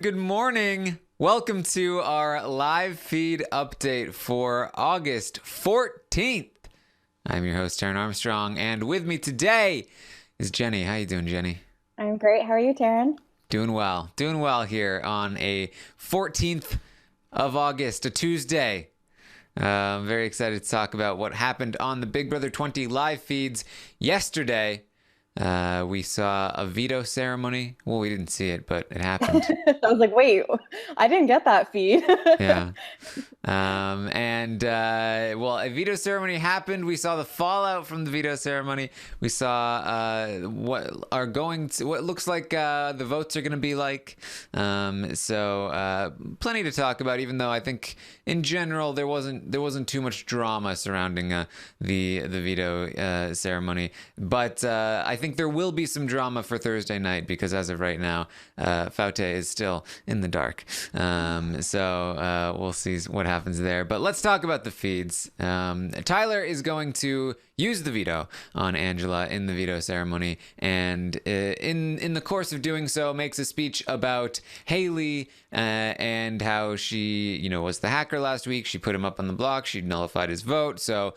Good morning. Welcome to our live feed update for August 14th. I'm your host, Taran Armstrong, and with me today is Jenny. How you doing, Jenny? I'm great. How are you, Taran? Doing well. Doing well here on a 14th of August, a Tuesday. I'm very excited to talk about what happened on the Big Brother 20 live feeds yesterday. We saw a veto ceremony. Well, we didn't see it, but it happened. I was like, wait, I didn't get that feed. Yeah. Well, a veto ceremony happened. We saw the fallout from the veto ceremony. We saw what looks like the votes are going to be like. Plenty to talk about. Even though I think in general there wasn't too much drama surrounding the veto ceremony, but I think there will be some drama for Thursday night because as of right now, Faute is still in the dark. We'll see what happens there. But let's talk about the feeds. Tyler is going to use the veto on Angela in the veto ceremony, and in the course of doing so, makes a speech about Haleigh and how she, was the hacker last week. She put him up on the block. She nullified his vote. So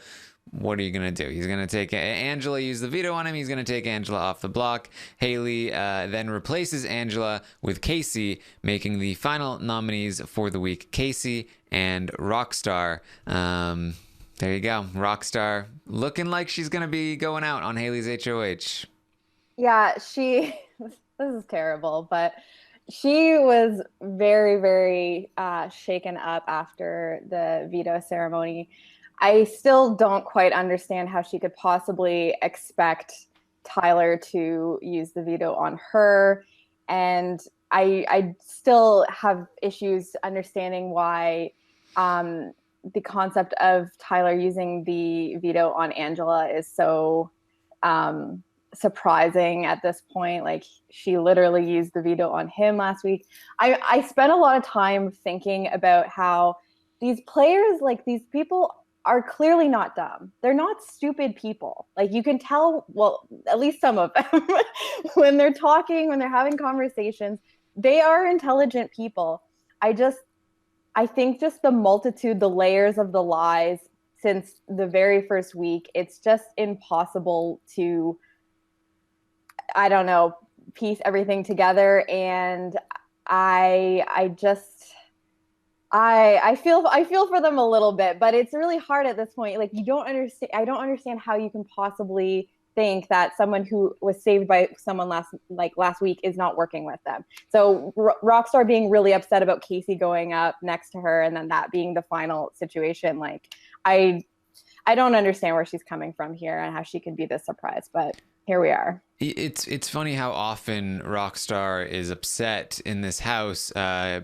what are you going to do? He's going to take Angela, use the veto on him. He's going to take Angela off the block. Haleigh then replaces Angela with Kaycee, making the final nominees for the week Kaycee and Rockstar. There you go. Rockstar looking like she's going to be going out on Haleigh's HOH. Yeah, this is terrible, but she was very, very shaken up after the veto ceremony. I still don't quite understand how she could possibly expect Tyler to use the veto on her. And I still have issues understanding why the concept of Tyler using the veto on Angela is so surprising at this point. Like, she literally used the veto on him last week. I spent a lot of time thinking about how these players, like these people, are clearly not dumb. They're not stupid people. Like, you can tell, well, at least some of them, when they're talking, when they're having conversations, they are intelligent people. I think just the multitude, the layers of the lies since the very first week, it's just impossible to, I don't know, piece everything together. And I just, I feel for them a little bit, but it's really hard at this point. Like, you don't understand. I don't understand how you can possibly think that someone who was saved by someone last week is not working with them. So Rockstar being really upset about Kaycee going up next to her, and then that being the final situation. Like, I don't understand where she's coming from here and how she can be this surprised, but here we are. It's funny how often Rockstar is upset in this house,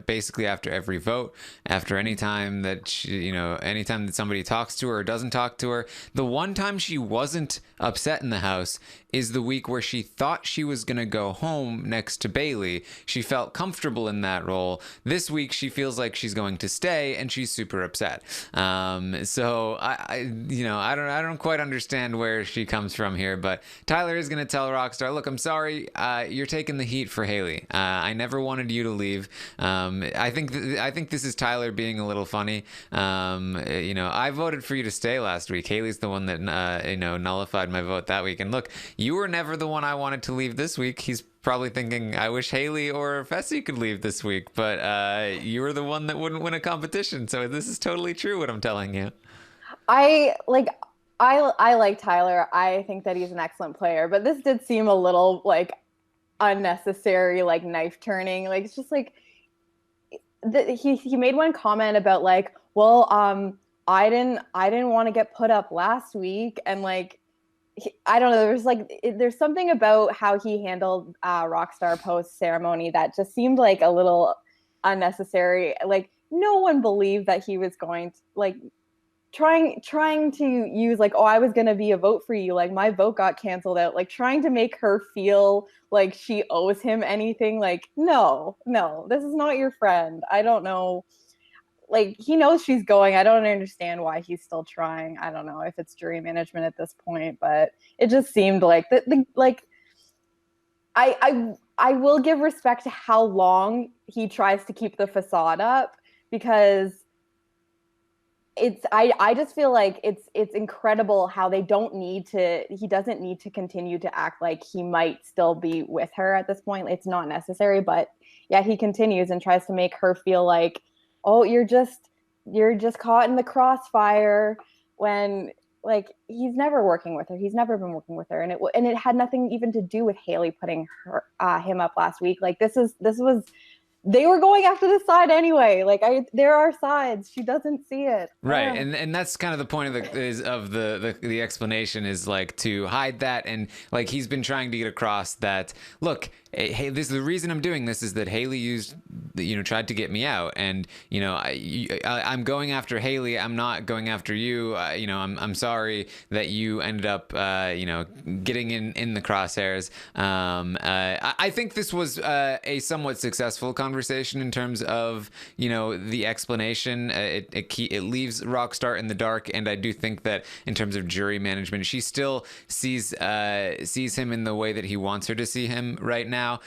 basically after every vote, after any time that she, anytime that somebody talks to her or doesn't talk to her. The one time she wasn't upset in the house is the week where she thought she was going to go home next to Bayleigh. She felt comfortable in that role. This week she feels like she's going to stay, and she's super upset. So I don't quite understand where she comes from here, but Tyler is going to tell Rockstar, look, I'm sorry, you're taking the heat for Haleigh. I never wanted you to leave. I think this is Tyler being a little funny. I voted for you to stay last week. Haleigh's the one that nullified my vote that week. And look, you were never the one I wanted to leave this week. He's probably thinking, I wish Haleigh or Fessy could leave this week, but you were the one that wouldn't win a competition. So this is totally true what I'm telling you. I like Tyler. I think that he's an excellent player, but this did seem a little like unnecessary, like knife turning. Like, it's just like he made one comment about like, well, I didn't want to get put up last week, and like, I don't know. There's something about how he handled Rockstar post ceremony that just seemed like a little unnecessary. Like, no one believed that he was going to like trying to use like, oh, I was gonna be a vote for you, like my vote got canceled out, like trying to make her feel like she owes him anything. Like, no, this is not your friend. I don't know. Like, he knows she's going. I don't understand why he's still trying. I don't know if it's jury management at this point, but it just seemed like like I will give respect to how long he tries to keep the facade up, because I just feel like it's incredible how he doesn't need to continue to act like he might still be with her at this point. It's not necessary, but yeah, he continues and tries to make her feel like, oh, you're just caught in the crossfire, when like he's never working with her. He's never been working with her, and it had nothing even to do with Haleigh putting him up last week. Like this was they were going after the side anyway. Like there are sides. She doesn't see it. Right, and that's kind of the point of the explanation, is like to hide that, and like he's been trying to get across that, look, hey, this is the reason I'm doing this, is that Haleigh tried to get me out, and I'm going after Haleigh. I'm not going after you. I'm sorry that you ended up getting in the crosshairs. I think this was a somewhat successful conversation in terms of the explanation. It leaves Rockstar in the dark, and I do think that in terms of jury management, she still sees him in the way that he wants her to see him right now,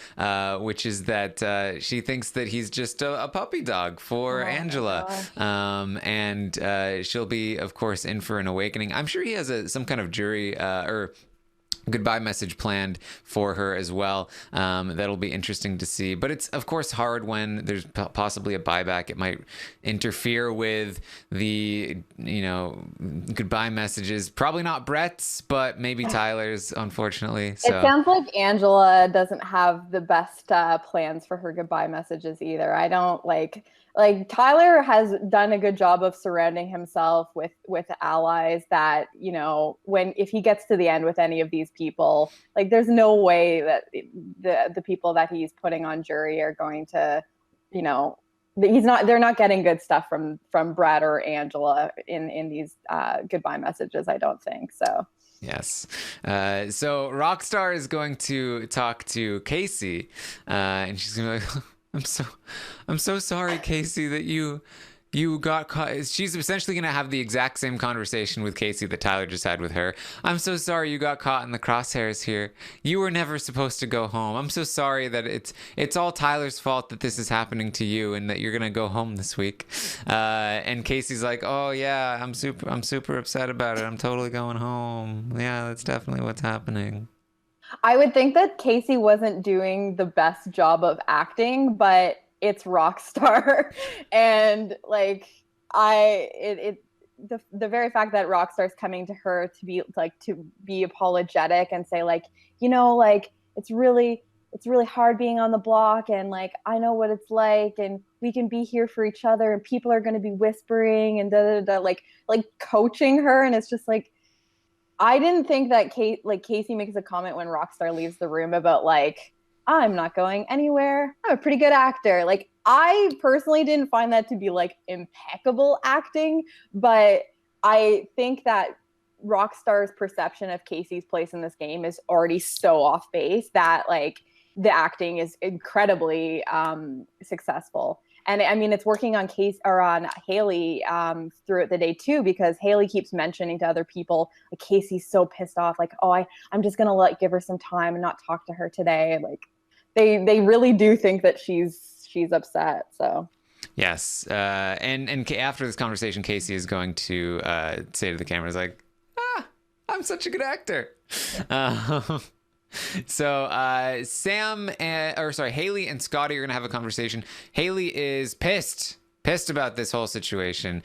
which is that she thinks that he's just a puppy dog for Angela, and she'll be, of course, in for an awakening. I'm sure he has some kind of jury or goodbye message planned for her as well. That'll be interesting to see, but it's of course hard when there's possibly a buyback. It might interfere with the goodbye messages. Probably not Brett's, but maybe Tyler's, unfortunately. So it sounds like Angela doesn't have the best plans for her goodbye messages either. I don't like Tyler has done a good job of surrounding himself with allies that, if he gets to the end with any of these people, like there's no way that the people that he's putting on jury are going to, they're not getting good stuff from Brett or Angela in these goodbye messages, I don't think so. Yes. So Rockstar is going to talk to Kaycee, and she's gonna be like, I'm so sorry, Kaycee, that you got caught. She's essentially going to have the exact same conversation with Kaycee that Tyler just had with her. I'm so sorry you got caught in the crosshairs here. You were never supposed to go home. I'm so sorry that it's all Tyler's fault that this is happening to you, and that you're going to go home this week. And Kaycee's like, oh yeah, I'm super upset about it. I'm totally going home. Yeah, that's definitely what's happening. I would think that Kaycee wasn't doing the best job of acting, but it's Rockstar. And like the very fact that Rockstar's coming to her to be apologetic and say like, it's really hard being on the block, and like I know what it's like, and we can be here for each other, and people are going to be whispering and like coaching her. And it's just like, I didn't think that Kaycee makes a comment when Rockstar leaves the room about like, I'm not going anywhere, I'm a pretty good actor. Like, I personally didn't find that to be like impeccable acting, but I think that Rockstar's perception of Kaycee's place in this game is already so off base that like the acting is incredibly successful. And I mean, it's working on Haleigh throughout the day too, because Haleigh keeps mentioning to other people, like, Kaycee's so pissed off, like, oh, I'm just gonna give her some time and not talk to her today. Like, they really do think that she's upset. So yes, and after this conversation, Kaycee is going to say to the cameras like, I'm such a good actor. So Haleigh and Scottie are gonna have a conversation. Haleigh is pissed about this whole situation.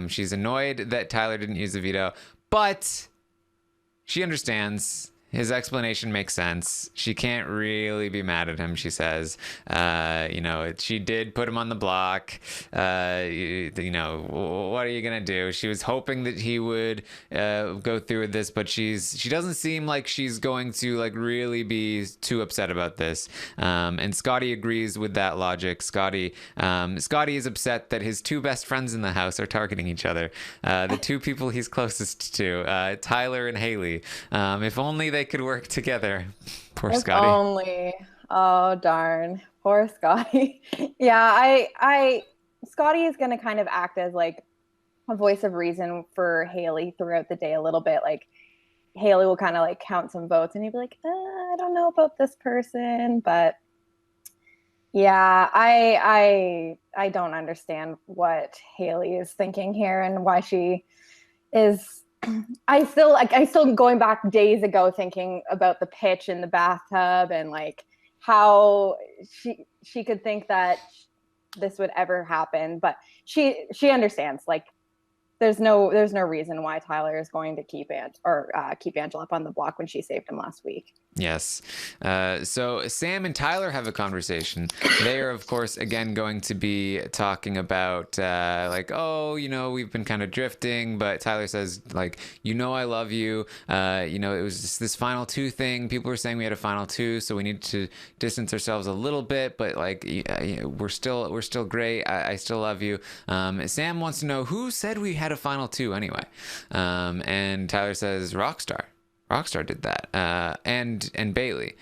She's annoyed that Tyler didn't use the veto, but she understands. His explanation makes sense. She can't really be mad at him, she says. She did put him on the block. What are you going to do? She was hoping that he would go through with this, but she doesn't seem like she's going to like really be too upset about this. And Scottie agrees with that logic. Scottie is upset that his two best friends in the house are targeting each other. The two people he's closest to, Tyler and Haleigh. If only they could work together. Poor Scottie. Only. Oh darn. Poor Scottie. Yeah, Scottie is gonna kind of act as like a voice of reason for Haleigh throughout the day a little bit. Like Haleigh will kind of like count some votes and he'd be like, I don't know about this person, but Yeah, I don't understand what Haleigh is thinking here and why she is. I still going back days ago thinking about the pitch in the bathtub and like how she could think that this would ever happen, but she understands like there's no reason why Tyler is going to keep Angela up on the block when she saved him last week. Yes. So Sam and Tyler have a conversation. They are, of course, again going to be talking about like, oh, we've been kind of drifting, but Tyler says like, I love you. It was just this final two thing. People were saying we had a final two, so we need to distance ourselves a little bit, but like, we're still great. I still love you. Sam wants to know who said we had a final two anyway. And Tyler says Rockstar. Rockstar did that, and Bayleigh,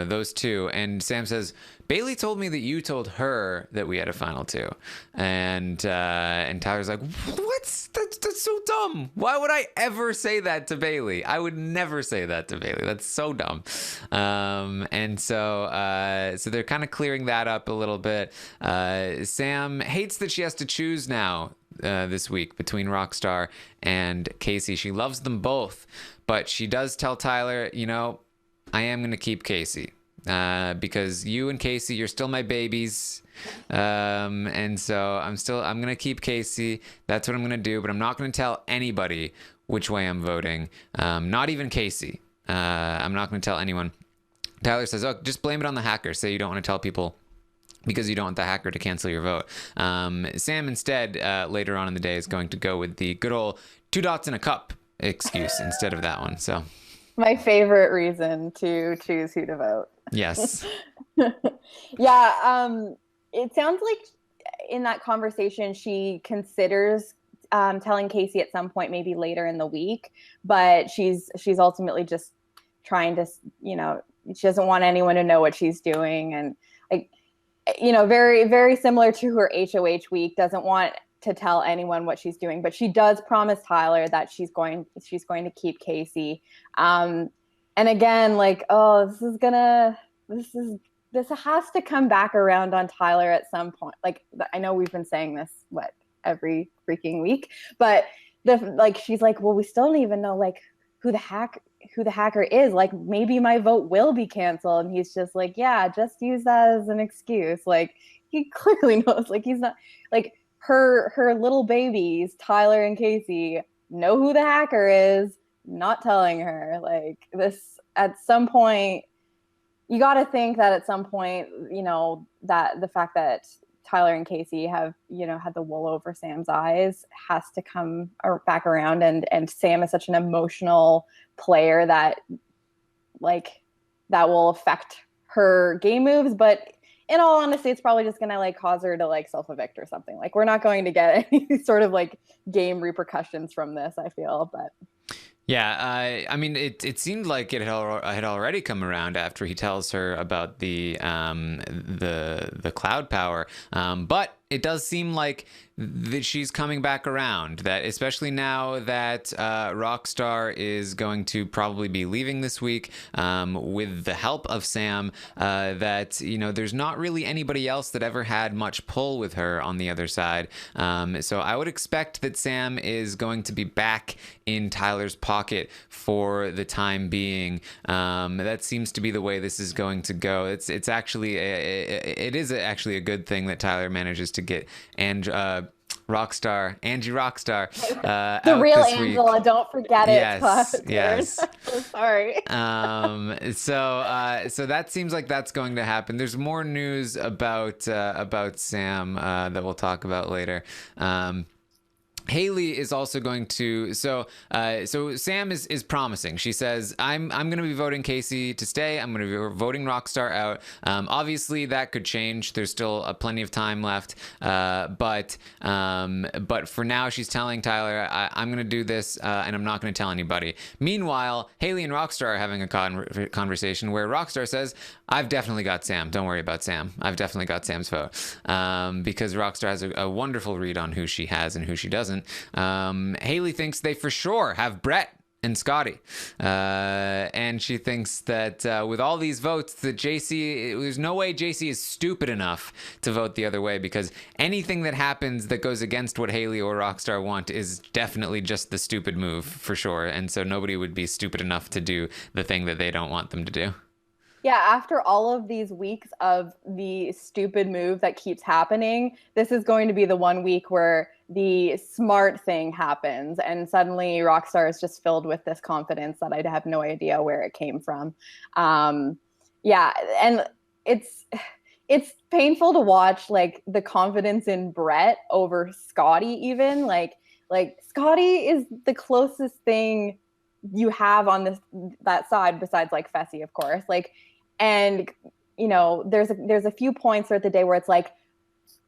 those two. And Sam says, Bayleigh told me that you told her that we had a final two, and Tyler's like, what? That's so dumb. Why would I ever say that to Bayleigh? I would never say that to Bayleigh. That's so dumb. And so they're kind of clearing that up a little bit. Sam hates that she has to choose now. This week between Rockstar and Kaycee. She loves them both, but she does tell Tyler, I am going to keep Kaycee because you and Kaycee, you're still my babies. And so I'm going to keep Kaycee. That's what I'm going to do, but I'm not going to tell anybody which way I'm voting. Not even Kaycee. I'm not going to tell anyone. Tyler says, oh, just blame it on the hacker. Say you don't want to tell people because you don't want the hacker to cancel your vote. Sam instead, later on in the day, is going to go with the good old 2 dots in a cup excuse instead of that one. So, my favorite reason to choose who to vote. Yes. Yeah. It sounds like in that conversation, she considers telling Kaycee at some point, maybe later in the week, but she's ultimately just trying to, she doesn't want anyone to know what she's doing. And like, very, very similar to her HOH week, doesn't want to tell anyone what she's doing, but she does promise Tyler that she's going to keep Kaycee. And again, like, oh, this has to come back around on Tyler at some point. Like, I know we've been saying this, every freaking week, but she's like, well, we still don't even know like who the hacker is. Like, maybe my vote will be canceled. And he's just like, yeah, just use that as an excuse. Like, he clearly knows, like, he's not like her little babies, Tyler and Kaycee, know who the hacker is, not telling her. Like, this at some point, you got to think that at some point, that the fact that Tyler and Kaycee have, had the wool over Sam's eyes has to come back around. And Sam is such an emotional player that that will affect her game moves. But in all honesty, it's probably just going to cause her to self-evict or something. Like, we're not going to get any sort of game repercussions from this, I feel, but. Yeah, I mean, it seemed like it had already come around after he tells her about the cloud power, but it does seem like that she's coming back around. That especially now that Rockstar is going to probably be leaving this week with the help of Sam. That there's not really anybody else that ever had much pull with her on the other side. So I would expect that Sam is going to be back in Tyler's pocket for the time being. That seems to be the way this is going to go. It's actually it is actually a good thing that Tyler manages to get Angie Rockstar the real Angela week. Don't forget it. Yes. So sorry. So that seems like that's going to happen. There's more news about Sam that we'll talk about later. Haleigh is also going to so Sam is promising. She says, I'm going to be voting Kaycee to stay. I'm going to be voting Rockstar out. Obviously that could change. There's still plenty of time left. But for now she's telling Tyler, I'm going to do this and I'm not going to tell anybody. Meanwhile, Haleigh and Rockstar are having a conversation where Rockstar says, I've definitely got Sam. Don't worry about Sam. I've definitely got Sam's vote. Because Rockstar has a wonderful read on who she has and who she doesn't. Haleigh thinks they for sure have Brett and Scottie. And she thinks that with all these votes, that there's no way JC is stupid enough to vote the other way, because anything that happens that goes against what Haleigh or Rockstar want is definitely just the stupid move for sure. And so nobody would be stupid enough to do the thing that they don't want them to do. Yeah, after all of these weeks of the stupid move that keeps happening, this is going to be the one week where the smart thing happens. And suddenly Rockstar is just filled with this confidence that I have no idea where it came from. Yeah, and it's painful to watch, like, the confidence in Brett over Scottie even. Like Scottie is the closest thing you have on that side besides, like, Fessy, of course. Like, and you know, there's a few points throughout the day where it's like,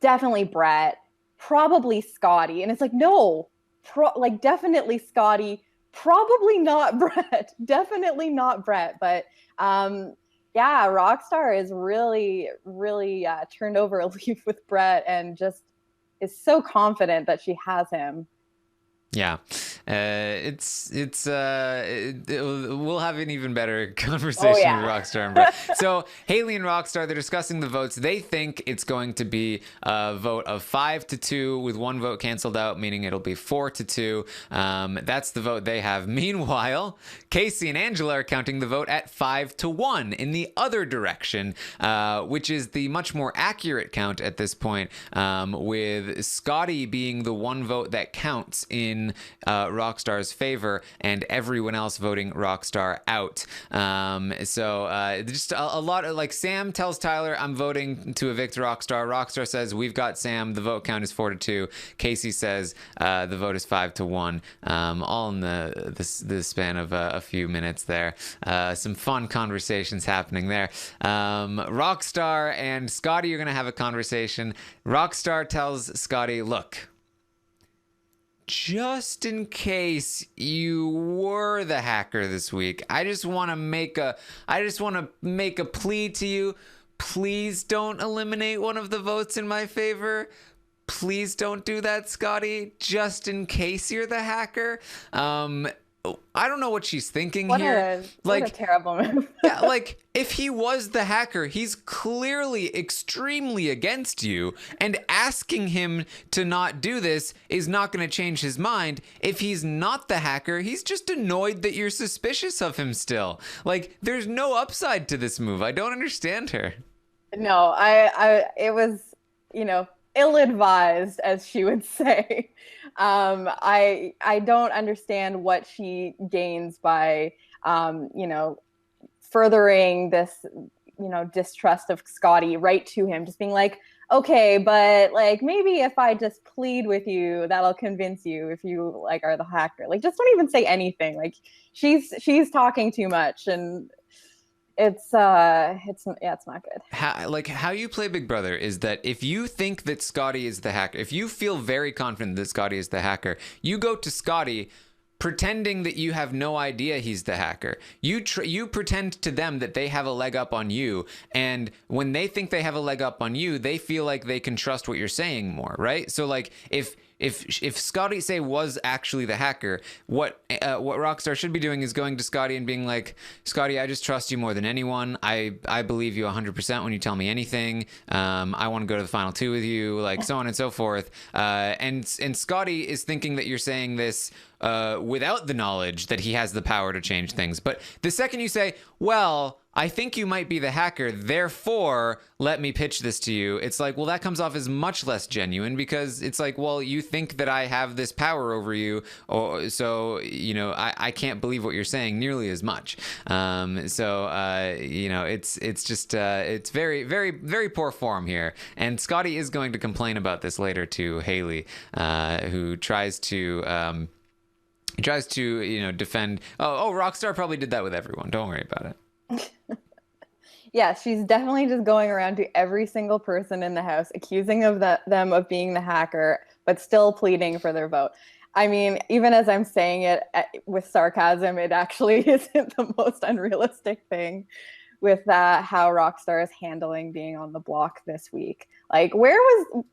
definitely Brett, probably Scottie, and it's like, no, definitely Scottie, probably not Brett, definitely not Brett. But yeah, Rockstar is really turned over a leaf with Brett and just is so confident that she has him. Yeah, we'll have an even better conversation with Rockstar and Brett. So Haleigh and Rockstar, they're discussing the votes. They think it's going to be a vote of 5-2 with one vote canceled out, meaning it'll be 4-2. That's the vote they have. Meanwhile, Kaycee and Angela are counting the vote at 5-1 in the other direction, which is the much more accurate count at this point, with Scottie being the one vote that counts in Rockstar's favor and everyone else voting Rockstar out. So just a lot of, like, Sam tells Tyler, I'm voting to evict Rockstar. Rockstar says, we've got Sam. The vote count is 4-2. Kaycee says the vote is 5-1. All in the span of a few minutes there. Some fun conversations happening there. Rockstar and Scottie are going to have a conversation. Rockstar tells Scottie, look, just in case you were the hacker this week, I just want to make a plea to you. Please don't eliminate one of the votes in my favor. Please don't do that, Scottie, just in case you're the hacker. I don't know what she's thinking here. What a terrible move. Yeah, like, if he was the hacker, he's clearly extremely against you, and asking him to not do this is not going to change his mind. If he's not the hacker, he's just annoyed that you're suspicious of him still. Like, there's no upside to this move. I don't understand her. No, it was, you know, ill-advised, as she would say. I don't understand what she gains by, you know, furthering this, you know, distrust of Scottie right to him, just being like, okay, but, like, maybe if I just plead with you, that'll convince you if you, like, are the hacker. Like, just don't even say anything. Like, she's talking too much, and it's not good. How you play Big Brother is that if you think that Scottie is the hacker, if you feel very confident that Scottie is the hacker, you go to Scottie pretending that you have no idea he's the hacker. You pretend to them that they have a leg up on you, and when they think they have a leg up on you, they feel like they can trust what you're saying more, right? So, like, if Scottie, say, was actually the hacker, what Rockstar should be doing is going to Scottie and being like, Scottie, I just trust you more than anyone. I believe you 100% when you tell me anything. I want to go to the final two with you, like, so on and so forth. And Scottie is thinking that you're saying this without the knowledge that he has the power to change things. But the second you say, well, I think you might be the hacker, therefore let me pitch this to you, it's like, well, that comes off as much less genuine, because it's like, well, you think that I have this power over you, or so, you know, I can't believe what you're saying nearly as much. You know, it's just it's very, very, very poor form here. And Scottie is going to complain about this later to Haleigh, who tries to you know, defend. Oh, Rockstar probably did that with everyone. Don't worry about it. Yeah, she's definitely just going around to every single person in the house, accusing them of being the hacker, but still pleading for their vote. I mean, even as I'm saying it with sarcasm, it actually isn't the most unrealistic thing with how Rockstar is handling being on the block this week. Like, where was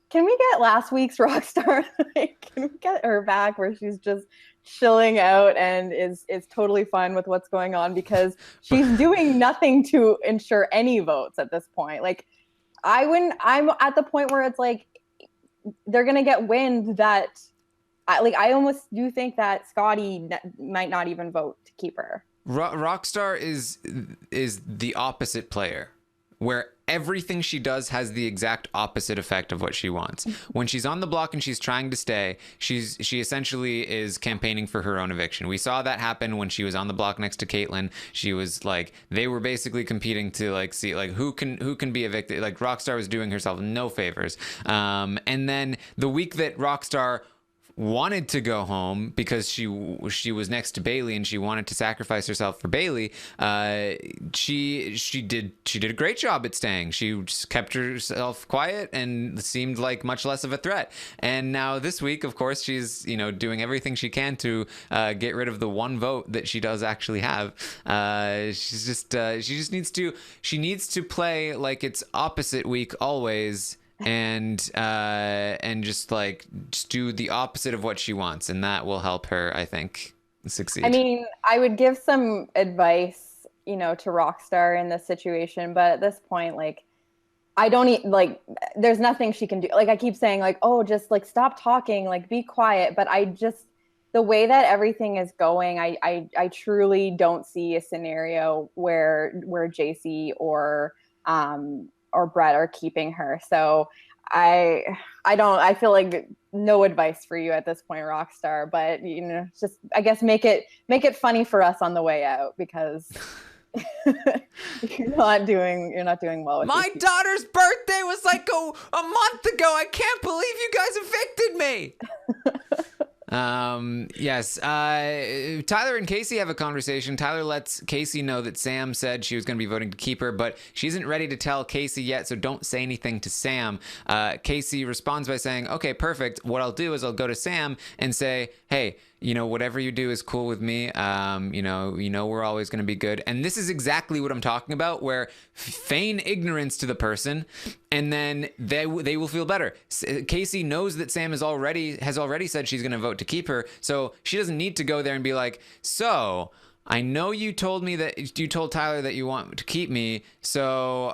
can we get last week's Rockstar? Like, can we get her back where she's just chilling out and is totally fine with what's going on, because she's doing nothing to ensure any votes at this point. Like, I'm at the point where it's like they're gonna get wind that I almost do think that Scottie might not even vote to keep her. Rockstar is the opposite player, where everything she does has the exact opposite effect of what she wants. When she's on the block and she's trying to stay, she essentially is campaigning for her own eviction. We saw that happen when she was on the block next to Kaitlyn. She was like, they were basically competing to like see like who can be evicted. Like, Rockstar was doing herself no favors. And then the week that Rockstar wanted to go home because she was next to Bayleigh and she wanted to sacrifice herself for Bayleigh, she did a great job at staying. She just kept herself quiet and seemed like much less of a threat. And now this week, of course, she's doing everything she can to get rid of the one vote that she does actually have. She needs to play like it's opposite week always. And just do the opposite of what she wants, and that will help her, I think, succeed. I mean, I would give some advice, to Rockstar in this situation, but at this point, like, I don't there's nothing she can do. Like, I keep saying, like, oh, just like stop talking, like be quiet, but the way that everything is going, I truly don't see a scenario where JC or Brett are keeping her. So I feel like no advice for you at this point, Rockstar, but just, I guess, make it funny for us on the way out, because you're not doing well with my daughter's birthday was like a month ago. I can't believe you guys evicted me. Yes. Tyler and Kaycee have a conversation. Tyler lets Kaycee know that Sam said she was going to be voting to keep her, but she isn't ready to tell Kaycee yet, so don't say anything to Sam. Kaycee responds by saying, okay, perfect. What I'll do is I'll go to Sam and say, hey, whatever you do is cool with me. We're always going to be good. And this is exactly what I'm talking about, where feign ignorance to the person, and then they will feel better. Kaycee knows that Sam has already said she's going to vote to keep her, so she doesn't need to go there and be like, so I know you told me that you told Tyler that you want to keep me, so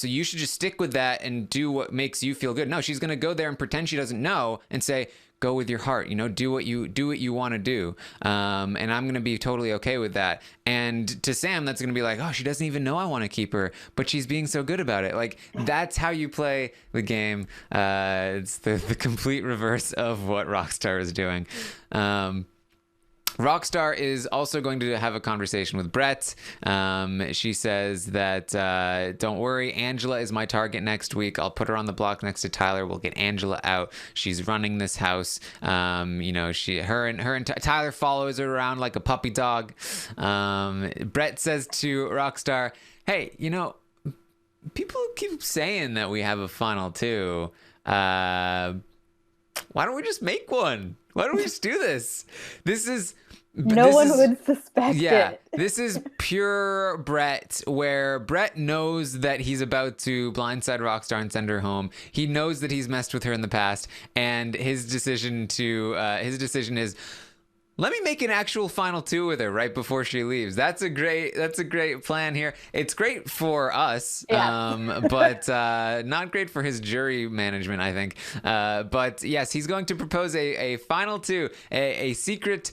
you should just stick with that and do what makes you feel good. No, she's going to go there and pretend she doesn't know and say, go with your heart, do what you want to do. And I'm going to be totally okay with that. And to Sam, that's going to be like, oh, she doesn't even know I want to keep her, but she's being so good about it. Like, that's how you play the game. It's the complete reverse of what Rockstar is doing. Rockstar is also going to have a conversation with Brett. She says that, don't worry, Angela is my target next week. I'll put her on the block next to Tyler. We'll get Angela out. She's running this house. Her and Tyler follows her around like a puppy dog. Brett says to Rockstar, hey, people keep saying that we have a final two. Why don't we just make one? Why don't we just do this? No one would suspect it. This is pure Brett, where Brett knows that he's about to blindside Rockstar and send her home. He knows that he's messed with her in the past, and his decision is, let me make an actual final two with her right before she leaves. That's a great plan here. It's great for us, but not great for his jury management, I think. But yes, he's going to propose a final two, a secret,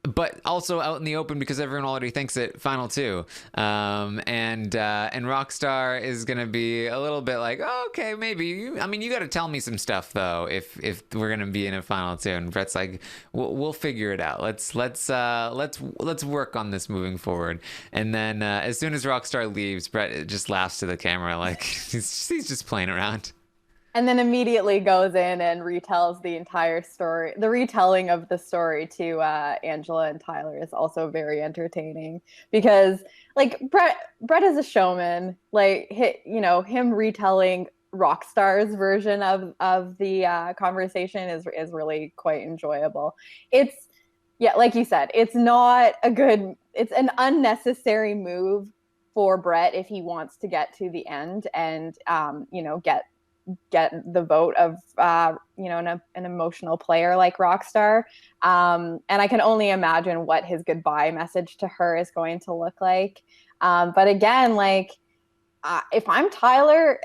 but also out in the open because everyone already thinks it, final two. And Rockstar is going to be a little bit like, oh, okay, maybe. You got to tell me some stuff though if we're going to be in a final two. And Brett's like, we'll figure it out. Let's work on this moving forward. And then as soon as Rockstar leaves, Brett just laughs to the camera like he's just playing around. And then immediately goes in and retells the entire story. The retelling of the story to Angela and Tyler is also very entertaining because, like, Brett is a showman. Like, him retelling Rockstar's version of the conversation is really quite enjoyable. It's, like you said, it's an unnecessary move for Brett if he wants to get to the end and, get get the vote of an emotional player like Rockstar. And I can only imagine what his goodbye message to her is going to look like. But again, like if I'm Tyler,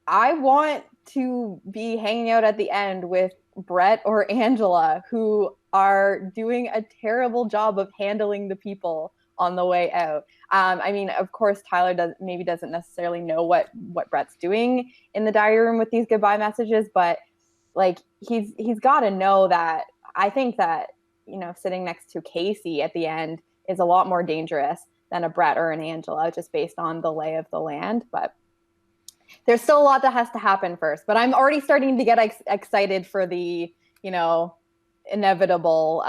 I want to be hanging out at the end with Brett or Angela, who are doing a terrible job of handling the people on the way out. I mean, of course, Tyler doesn't necessarily know what Brett's doing in the diary room with these goodbye messages, but like he's got to know that. I think that, you know, sitting next to Kaycee at the end is a lot more dangerous than a Brett or an Angela, just based on the lay of the land. But there's still a lot that has to happen first. But I'm already starting to get excited for the, you know, inevitable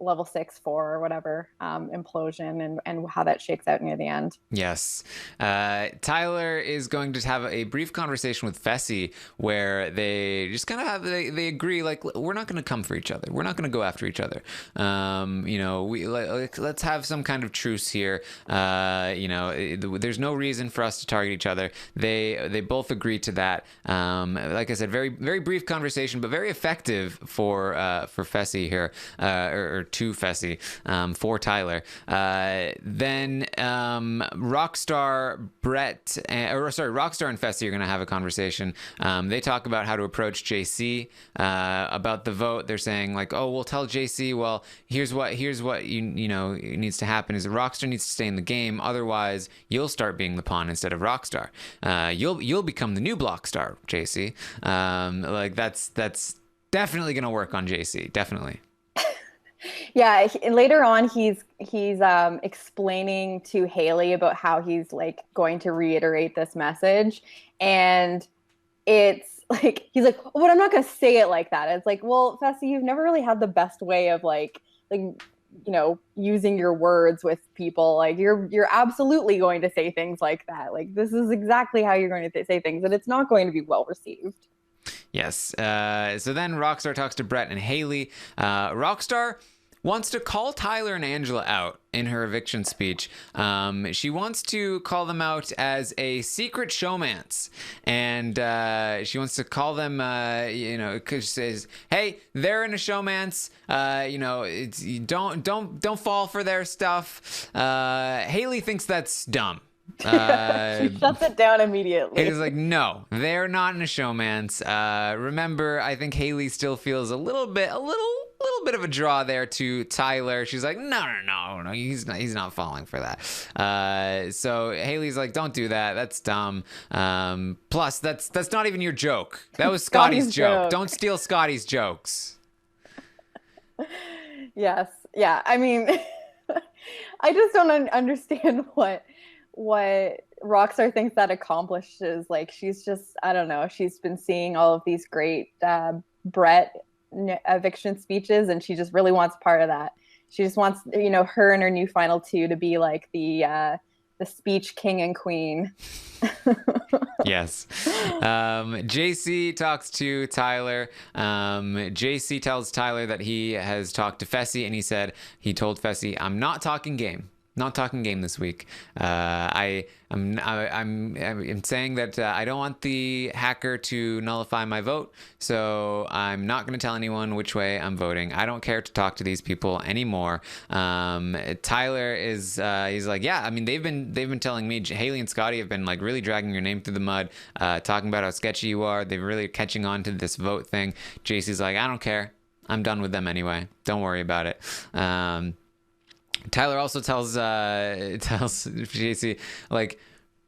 level 6 or whatever implosion and how that shakes out near the end. Yes. Tyler is going to have a brief conversation with Fessy where they just kind of they agree, like, we're not going to come for each other. We're not going to go after each other. You know, let's have some kind of truce here. You know, there's no reason for us to target each other. They both agree to that. Like I said, very, very brief conversation, but very effective for Fessy here, or to Fessy, for Tyler. Then Rockstar and Fessy are going to have a conversation. They talk about how to approach JC about the vote. They're saying, like, oh, we'll tell JC, well, here's what you know needs to happen is Rockstar needs to stay in the game. Otherwise, you'll start being the pawn instead of Rockstar. You'll become the new Blockstar, JC. Like that's definitely going to work on JC. Definitely. Yeah, later on he's explaining to Haleigh about how he's like going to reiterate this message, and it's like he's like, oh, but I'm not going to say it like that. It's like, well, Fessy, you've never really had the best way of like you know, using your words with people. Like you're absolutely going to say things like that. Like this is exactly how you're going to say things, and it's not going to be well received. Yes. So then Rockstar talks to Brett and Haleigh. Rockstar wants to call Tyler and Angela out in her eviction speech. She wants to call them out as a secret showmance, and she wants to call them, you know, because she says, "Hey, they're in a showmance. You know, don't fall for their stuff." Haleigh thinks that's dumb. She shuts it down immediately. He's like, no, they're not in a showmance. Remember, I think Haleigh still feels a little bit of a draw there to Tyler. She's like, no, he's not falling for that. So Haleigh's like, don't do that. That's dumb. Plus, that's not even your joke. That was Scottie's joke. Don't steal Scottie's jokes. Yes. Yeah. I mean, I just don't understand what Rockstar thinks that accomplishes. Like, she's just, I don't know. She's been seeing all of these great Brett eviction speeches, and she just really wants part of that. She just wants, you know, her and her new final two to be like the speech king and queen. Yes. JC talks to Tyler. JC tells Tyler that he has talked to Fessy, and he told Fessy, I'm not talking game. Not talking game this week. I'm saying that I don't want the hacker to nullify my vote, so I'm not going to tell anyone which way I'm voting. I don't care to talk to these people anymore. Tyler is he's like, yeah, I mean they've been telling me, Haleigh and Scottie have been like really dragging your name through the mud, talking about how sketchy you are. They're really catching on to this vote thing. JC's like, I don't care. I'm done with them anyway. Don't worry about it. Tyler also tells JC, like,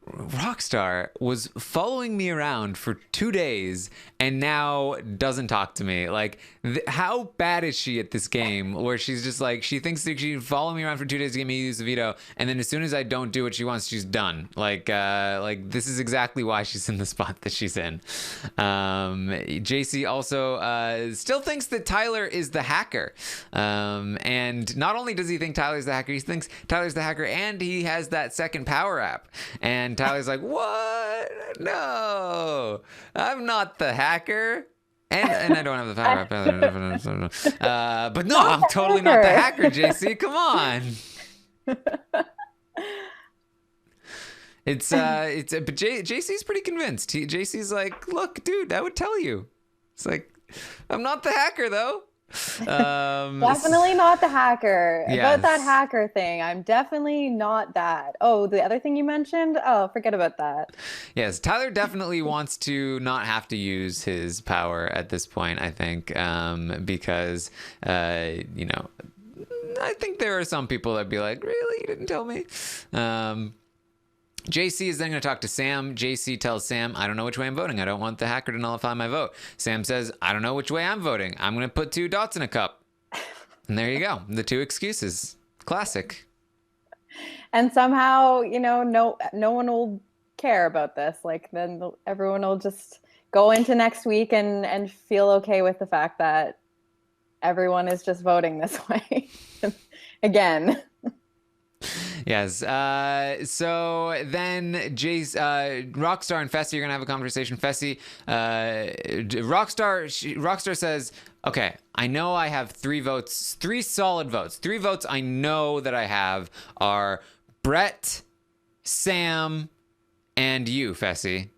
Rockstar was following me around for 2 days and now doesn't talk to me. Like, how bad is she at this game where she's just like, she thinks that she can follow me around for 2 days to get me to use the veto, and then as soon as I don't do what she wants, she's done. Like this is exactly why she's in the spot that she's in. JC also still thinks that Tyler is the hacker. And not only does he think Tyler's the hacker, he thinks Tyler's the hacker and he has that second power app. And Tyler's like, what? No, I'm not the hacker. And I don't have the power app. But no, I'm totally not the hacker, JC. Come on. But JC's pretty convinced. JC's like, look, dude, I would tell you. It's like, I'm not the hacker though. Definitely not the hacker. Yes. About that hacker thing, I'm definitely not that. Oh, the other thing you mentioned? Oh, forget about that. Yes, Tyler definitely wants to not have to use his power at this point, I think, because, you know, I think there are some people that'd be like, really? You didn't tell me? JC is then going to talk to Sam. JC tells Sam, I don't know which way I'm voting. I don't want the hacker to nullify my vote. Sam says, I don't know which way I'm voting. I'm going to put 2 dots in a cup. And there you go. The 2 excuses. Classic. And somehow, you know, no one will care about this. Like, then everyone will just go into next week and feel okay with the fact that everyone is just voting this way. Again. Yes. So then Rockstar and Fessy are going to have a conversation. Fessy, Rockstar says, okay, I know I have 3 votes, 3 solid votes. 3 votes I know that I have are Brett, Sam, and you, Fessy.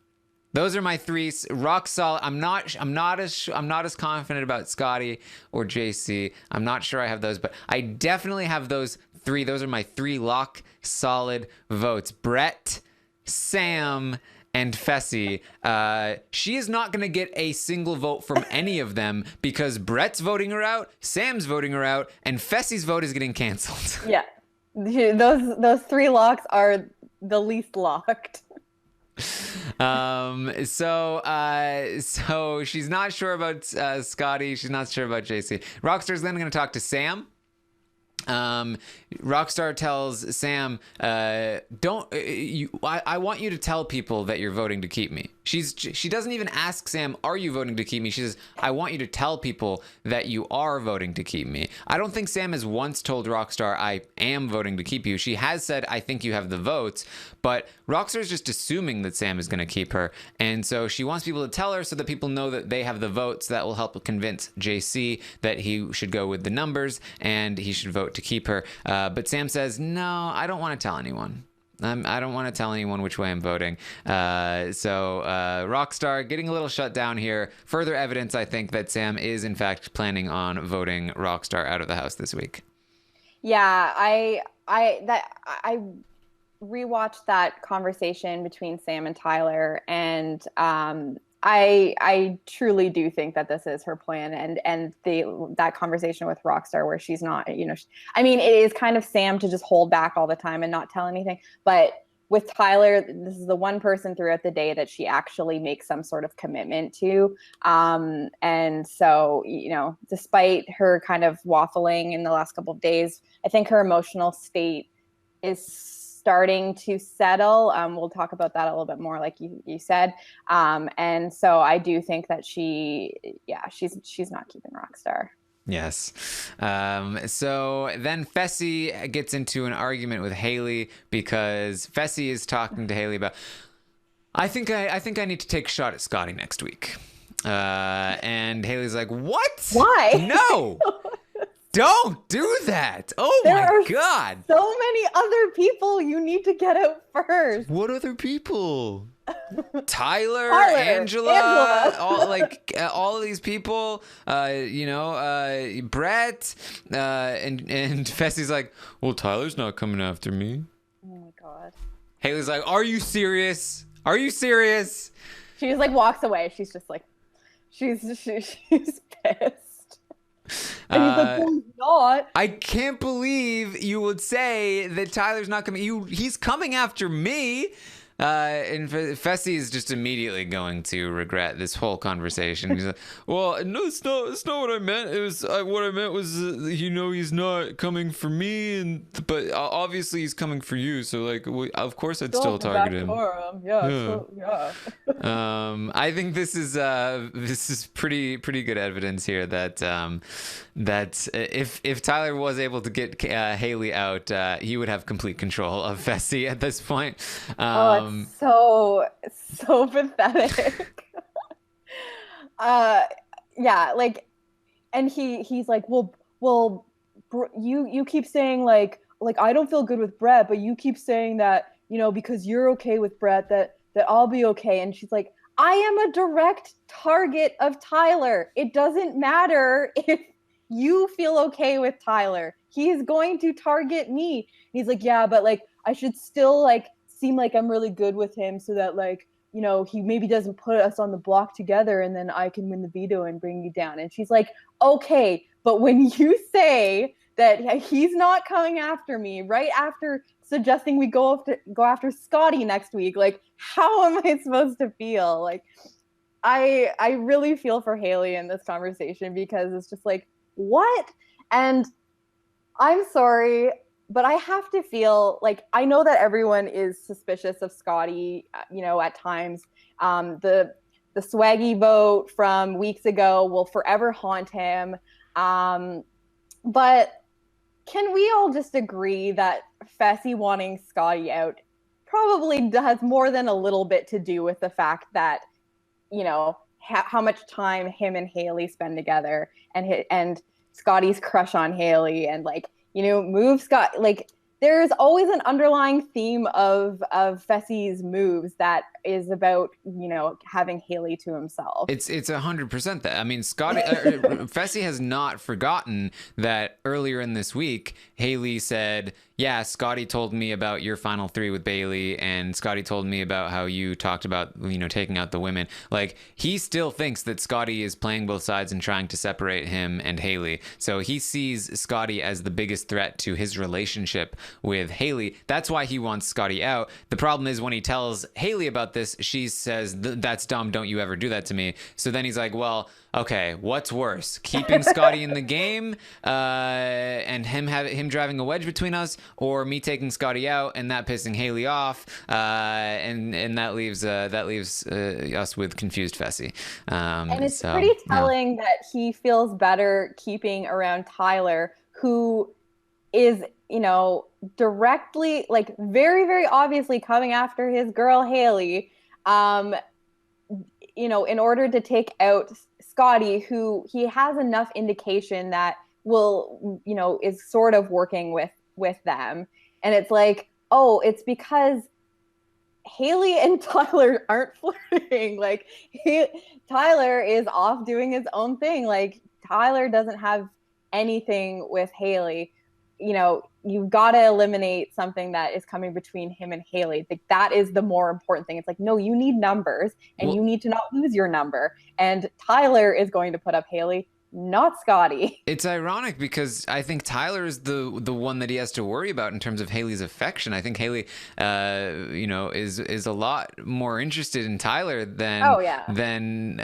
Those are my 3 rock solid. I'm not as confident about Scottie or JC. I'm not sure I have those, but I definitely have those 3. Those are my 3 lock solid votes. Brett, Sam, and Fessy. She is not going to get a single vote from any of them because Brett's voting her out, Sam's voting her out, and Fessy's vote is getting canceled. Yeah. Those 3 locks are the least locked. So she's not sure about Scottie. She's not sure about JC. Rockstar's then going to talk to Sam. Rockstar tells Sam, I want you to tell people that you're voting to keep me. She doesn't even ask Sam, are you voting to keep me? She says, I want you to tell people that you are voting to keep me. I don't think Sam has once told Rockstar, I am voting to keep you. She has said, I think you have the votes, but Rockstar is just assuming that Sam is going to keep her. And so she wants people to tell her so that people know that they have the votes. That will help convince JC that he should go with the numbers and he should vote to keep her. But Sam says, no, I don't want to tell anyone. I don't want to tell anyone which way I'm voting. So Rockstar getting a little shut down here. Further evidence, I think, that Sam is in fact planning on voting Rockstar out of the house this week. Yeah, I rewatched that conversation between Sam and Tyler, and I truly do think that this is her plan, and that conversation with Rockstar where she's not, you know, I mean, it is kind of Sam to just hold back all the time and not tell anything, but with Tyler, this is the one person throughout the day that she actually makes some sort of commitment to, and so, you know, despite her kind of waffling in the last couple of days, I think her emotional state is starting to settle. We'll talk about that a little bit more, like you said. And so I do think that she's not keeping Rockstar. Yes. So then Fessy gets into an argument with Haleigh because Fessy is talking to Haleigh about, I think I need to take a shot at Scottie next week. And Haleigh's like, what? Why? No. Don't do that. Oh my God. So many other people you need to get out first. What other people? Tyler, Angela, all of these people, Brett, and Fessy's like, well, Tyler's not coming after me. Oh my God. Haleigh's like, are you serious? Are you serious? She just like walks away. She's just like, she's pissed. And he's like, well, he's not. I can't believe you would say that Tyler's not coming. He's coming after me. And Fessy is just immediately going to regret this whole conversation. He's like, well, no, it's not what I meant. It was what I meant was, he's not coming for me, but obviously he's coming for you. So like, of course I'd still target him. Yeah. I think this is pretty good evidence here that if Tyler was able to get Haleigh out, he would have complete control of Fessy at this point. It's so pathetic. Yeah, like, and he's like, well, you keep saying like I don't feel good with Brett, but you keep saying that because you're okay with Brett, that I'll be okay. And she's like, I am a direct target of Tyler. It doesn't matter if you feel okay with Tyler. He's going to target me. And he's like, yeah, but like I should still like seem like I'm really good with him so that like, he maybe doesn't put us on the block together and then I can win the veto and bring you down. And she's like, okay, but when you say that he's not coming after me right after suggesting we go after Scottie next week, like how am I supposed to feel? Like I really feel for Haleigh in this conversation because it's just like, what? And I'm sorry, but I have to feel like I know that everyone is suspicious of Scottie, at times. The Swaggy vote from weeks ago will forever haunt him. But can we all just agree that Fessy wanting Scottie out probably has more than a little bit to do with the fact that, how much time him and Haleigh spend together and Scottie's crush on Haleigh and like, move Scott, like there's always an underlying theme of Fessy's moves that is about, having Haleigh to himself. It's 100% that. I mean, Fessy has not forgotten that earlier in this week, Haleigh said, yeah, Scottie told me about your final three with Bayleigh, and Scottie told me about how you talked about, taking out the women. Like, he still thinks that Scottie is playing both sides and trying to separate him and Haleigh. So he sees Scottie as the biggest threat to his relationship with Haleigh. That's why he wants Scottie out. The problem is when he tells Haleigh about this, she says, that's dumb, don't you ever do that to me. So then he's like, well, okay, what's worse, keeping Scottie in the game and him driving a wedge between us, or me taking Scottie out and that pissing Haleigh off, and that leaves us with confused Fessy. And it's pretty telling that he feels better keeping around Tyler, who is, directly, like very, very obviously coming after his girl Haleigh, in order to take out Scottie, who he has enough indication that will, is sort of working with them. And it's like, oh, it's because Haleigh and Tyler aren't flirting. Like Tyler is off doing his own thing. Like Tyler doesn't have anything with Haleigh. You've got to eliminate something that is coming between him and Haleigh. Like that is the more important thing. It's like, no, you need numbers and you need to not lose your number. And Tyler is going to put up Haleigh, not Scottie. It's ironic because I think Tyler is the one that he has to worry about in terms of Haleigh's affection. I think Haleigh, is a lot more interested in Tyler than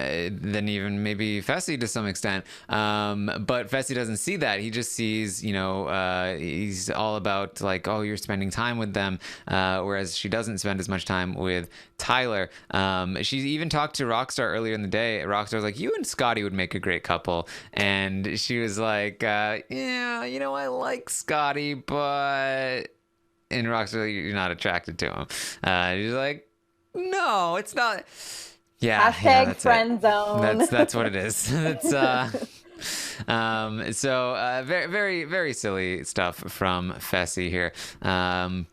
even maybe Fessy to some extent. But Fessy doesn't see that. He just sees, he's all about like, oh, you're spending time with them, whereas she doesn't spend as much time with Tyler. She even talked to Rockstar earlier in the day. Rockstar was like, you and Scottie would make a great couple. And she was like, yeah, I like Scottie, but... And Rockstar, you're not attracted to him. She's like, no, it's not... Yeah, Hashtag friend zone. That's what it is. It's very, very, very silly stuff from Fessy here. And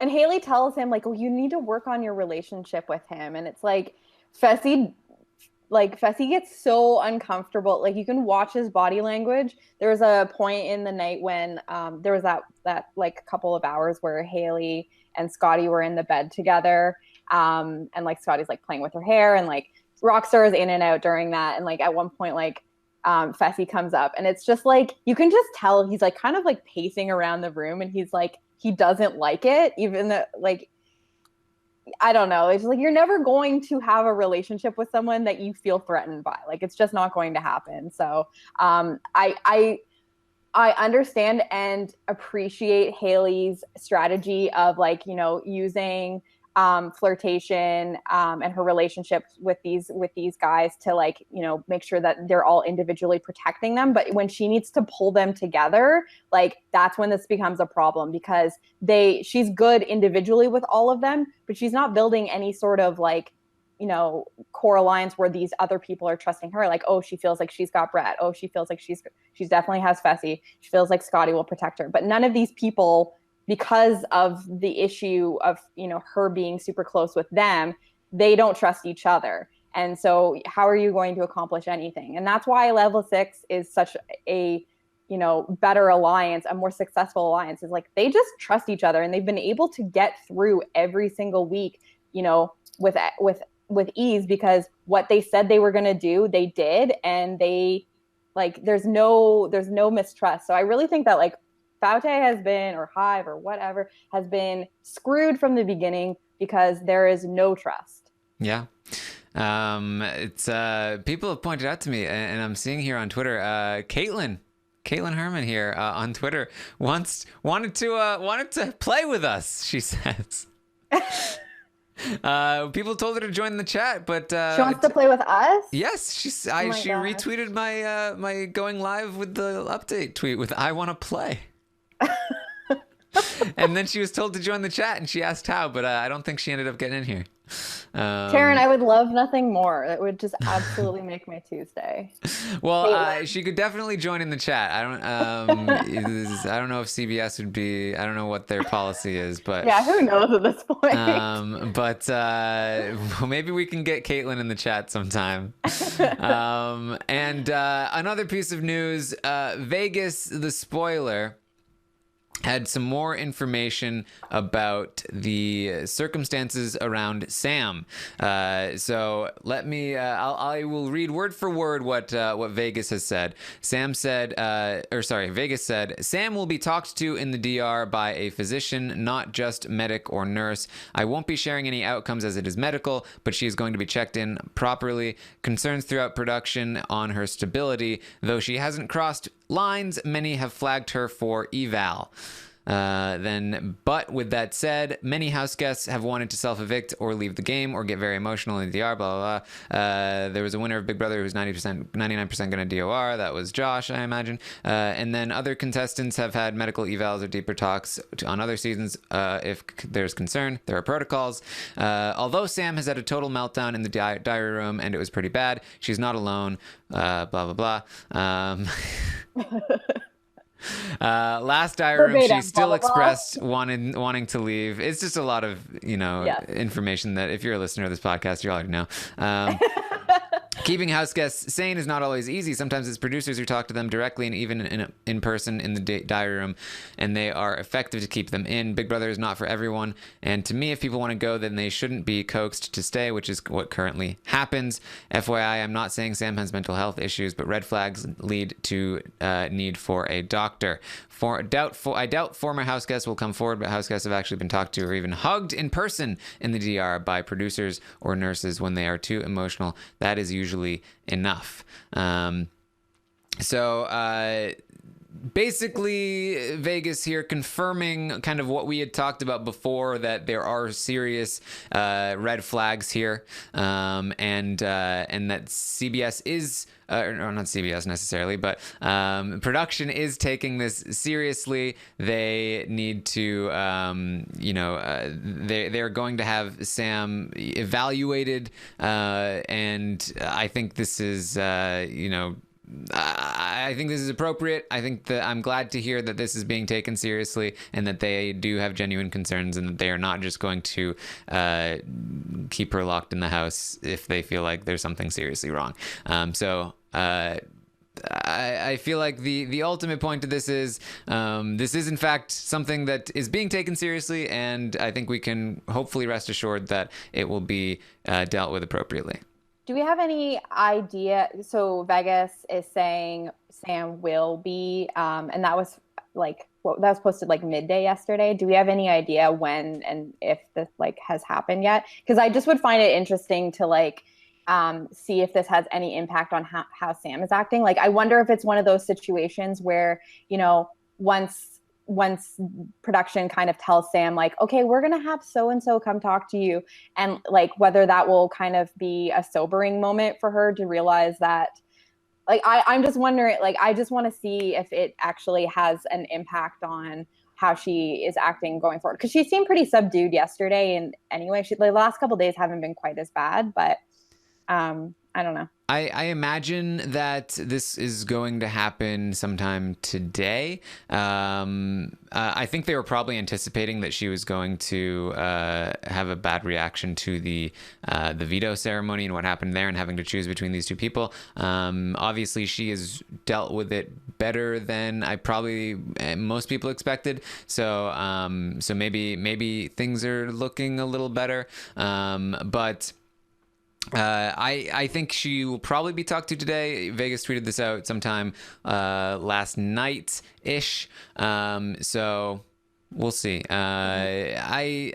Haleigh tells him, like, oh, you need to work on your relationship with him. And it's like, Fessy gets so uncomfortable. Like, you can watch his body language. There was a point in the night when there was that like couple of hours where Haleigh and Scottie were in the bed together. And like Scottie's like playing with her hair, and like Rockstar is in and out during that. And like at one point, like Fessy comes up, and it's just like, you can just tell he's like kind of like pacing around the room, and he's like, he doesn't like it, even though like, I don't know. It's like, you're never going to have a relationship with someone that you feel threatened by. Like, it's just not going to happen. So I understand and appreciate Haleigh's strategy of like, using flirtation and her relationships with these guys to like, make sure that they're all individually protecting them. But when she needs to pull them together, like that's when this becomes a problem, because she's good individually with all of them, but she's not building any sort of like, core alliance where these other people are trusting her. Like, oh, she feels like she's got Brett. Oh, she feels like she's definitely has Fessy. She feels like Scottie will protect her. But none of these people because of the issue of, her being super close with them, they don't trust each other. And so how are you going to accomplish anything? And that's why level 6 is such a, better alliance, a more successful alliance, is like they just trust each other, and they've been able to get through every single week, with ease, because what they said they were going to do, they did. And they there's no mistrust. So I really think that Faute has been, or Hive or whatever, has been screwed from the beginning because there is no trust. Yeah. It's people have pointed out to me, and I'm seeing here on Twitter, Kaitlyn Herman here on Twitter wanted to play with us, she says. People told her to join the chat, but she wants to play with us. Yes, she retweeted my my going live with the update tweet with "I want to play," and then she was told to join the chat, and she asked how, but I don't think she ended up getting in here. Taran, I would love nothing more. It would just absolutely make my Tuesday. Well, she could definitely join in the chat. I don't know if CBS would be. I don't know what their policy is, but yeah, who knows at this point. But maybe we can get Kaitlyn in the chat sometime. And another piece of news: Vegas, the spoiler, had some more information about the circumstances around Sam. So let me, I will read word for word what Vegas has said. Vegas said, Sam will be talked to in the DR by a physician, not just medic or nurse. I won't be sharing any outcomes as it is medical, but she is going to be checked in properly. Concerns throughout production on her stability, though she hasn't crossed lines, many have flagged her for eval. But with that said, many house guests have wanted to self-evict or leave the game or get very emotional in the DR, blah, blah, blah. There was a winner of Big Brother who's 99% going to DOR. That was Josh, I imagine. And then other contestants have had medical evals or deeper talks on other seasons. If there's concern, there are protocols. Although Sam has had a total meltdown in the diary room and it was pretty bad, she's not alone, blah, blah, blah. Last diary room, she still expressed wanting to leave. It's just a lot of information that if you're a listener of this podcast, you already know. Keeping house guests sane is not always easy. Sometimes it's producers who talk to them directly and even in person in the diary room, and they are effective to keep them in. Big Brother is not for everyone, and to me, if people want to go, then they shouldn't be coaxed to stay, which is what currently happens. FYI, I'm not saying Sam has mental health issues, but red flags lead to need for a doctor. I doubt former house guests will come forward, but house guests have actually been talked to or even hugged in person in the DR by producers or nurses when they are too emotional. That is usually enough. Basically, Vegas here confirming kind of what we had talked about before, that there are serious red flags here, and that CBS is, or not CBS necessarily, but production is taking this seriously. They need to, they're going to have Sam evaluated, and I think this is, I think this is appropriate. I think that I'm glad to hear that this is being taken seriously and that they do have genuine concerns and that they are not just going to keep her locked in the house if they feel like there's something seriously wrong. I feel like the ultimate point to this is in fact something that is being taken seriously, and I think we can hopefully rest assured that it will be dealt with appropriately. Do we have any idea? So Vegas is saying Sam will be, and that was that was posted midday yesterday. Do we have any idea when and if this has happened yet? Because I just would find it interesting to see if this has any impact on how Sam is acting. I wonder if it's one of those situations where, once production kind of tells Sam okay, we're going to have so-and-so come talk to you, and whether that will kind of be a sobering moment for her to realize that I'm just wondering, I just want to see if it actually has an impact on how she is acting going forward, because she seemed pretty subdued yesterday, and anyway, the last couple of days haven't been quite as bad, but I don't know. I imagine that this is going to happen sometime today. I think they were probably anticipating that she was going to have a bad reaction to the veto ceremony and what happened there, and having to choose between these two people. Obviously, she has dealt with it better than most people expected. So so maybe things are looking a little better. But I think she will probably be talked to today. Vegas tweeted this out sometime last night-ish. So we'll see. Sam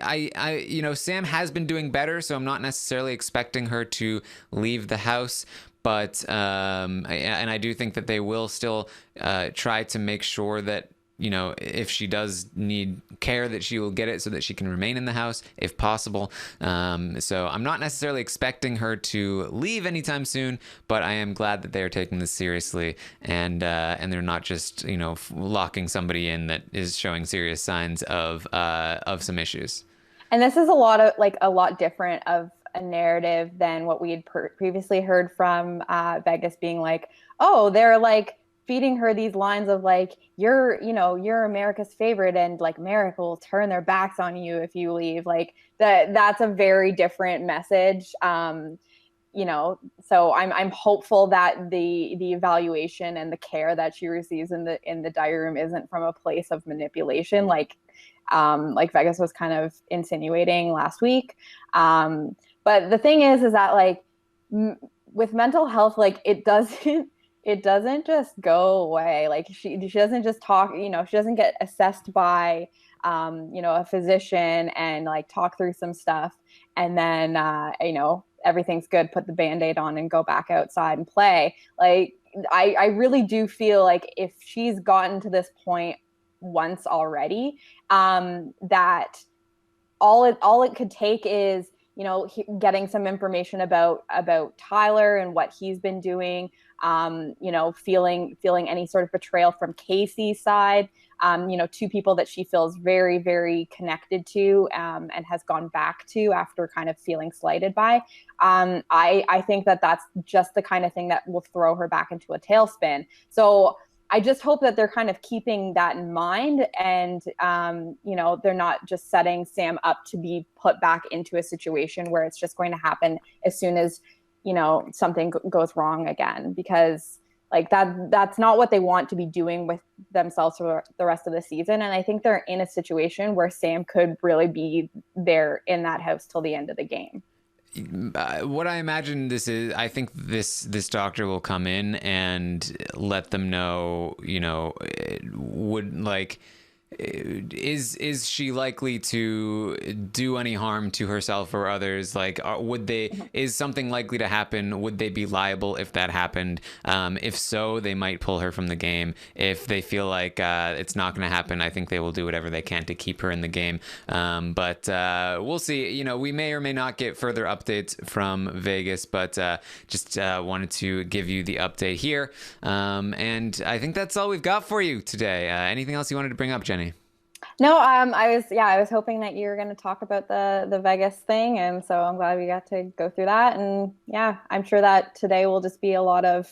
has been doing better, so I'm not necessarily expecting her to leave the house. But and I do think that they will still try to make sure that, if she does need care, that she will get it so that she can remain in the house if possible. So I'm not necessarily expecting her to leave anytime soon, but I am glad that they are taking this seriously, and they're not just, locking somebody in that is showing serious signs of some issues. And this is a lot different of a narrative than what we had previously heard from Vegas, being like, oh, they're like feeding her these lines of like, you're America's favorite, and like America will turn their backs on you if you leave. Like that's a very different message. So I'm hopeful that the evaluation and the care that she receives in the diary room isn't from a place of manipulation, like Vegas was kind of insinuating last week. But the thing is that like with mental health, like it doesn't just go away. Like she doesn't just talk, she doesn't get assessed by, a physician and like talk through some stuff. And then, everything's good, put the Band-Aid on and go back outside and play. Like, I really do feel like if she's gotten to this point once already, that all it could take is, getting some information about Tyler and what he's been doing, feeling any sort of betrayal from Kaycee's side, two people that she feels very, very connected to, and has gone back to after kind of feeling slighted by. I think that that's just the kind of thing that will throw her back into a tailspin. So I just hope that they're kind of keeping that in mind, and they're not just setting Sam up to be put back into a situation where it's just going to happen as soon as something goes wrong again, because like that's not what they want to be doing with themselves for the rest of the season. And I think they're in a situation where Sam could really be there in that house till the end of the game. What I imagine this is, I think this doctor will come in and let them know, is she likely to do any harm to herself or others? Like, is something likely to happen? Would they be liable if that happened? If so, they might pull her from the game. If they feel like it's not going to happen, I think they will do whatever they can to keep her in the game. But we'll see. We may or may not get further updates from Vegas, but just wanted to give you the update here. And I think that's all we've got for you today. Anything else you wanted to bring up, Jenny? No, I was hoping that you were going to talk about the Vegas thing, and so I'm glad we got to go through that. And yeah, I'm sure that today will just be a lot of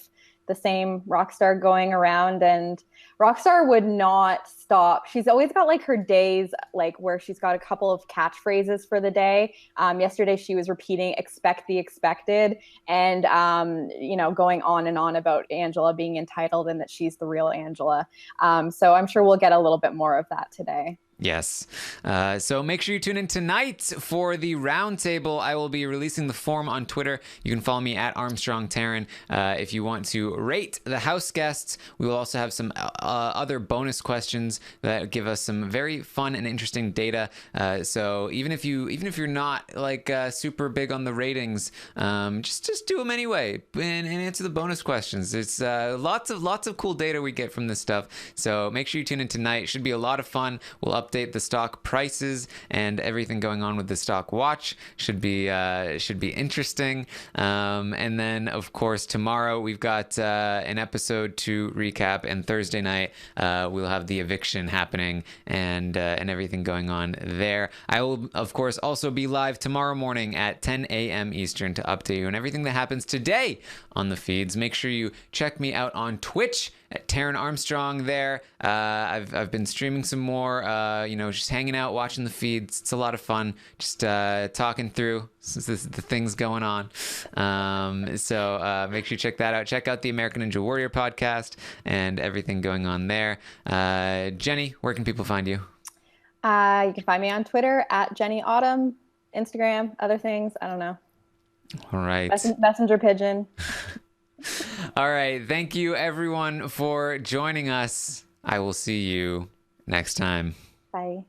the same Rockstar going around, and Rockstar would not stop. She's always got like her days like where she's got a couple of catchphrases for the day. Yesterday she was repeating "expect the expected," and going on and on about Angela being entitled and that she's the real Angela. So I'm sure we'll get a little bit more of that today. Yes. So make sure you tune in tonight for the roundtable. I will be releasing the form on Twitter. You can follow me at Armstrong Taran if you want to rate the house guests. We will also have some other bonus questions that give us some very fun and interesting data. So even if you're not like super big on the ratings, just do them anyway and answer the bonus questions. It's lots of cool data we get from this stuff. So make sure you tune in tonight. It should be a lot of fun. We'll update update the stock prices and everything going on with the stock watch. Should be interesting. And then, of course, tomorrow we've got an episode to recap, and Thursday night we'll have the eviction happening and everything going on there. I will, of course, also be live tomorrow morning at 10 a.m. Eastern to update you on everything that happens today on the feeds. Make sure you check me out on Twitch at Taran Armstrong there. I've been streaming some more, just hanging out, watching the feeds. It's a lot of fun, just talking through the things going on. So make sure you check that out. Check out the American Ninja Warrior podcast and everything going on there. Jenny, where can people find you? You can find me on Twitter at Jenny Autumn, Instagram, other things. I don't know. All right. Messenger pigeon. All right. Thank you, everyone, for joining us. I will see you next time. Bye.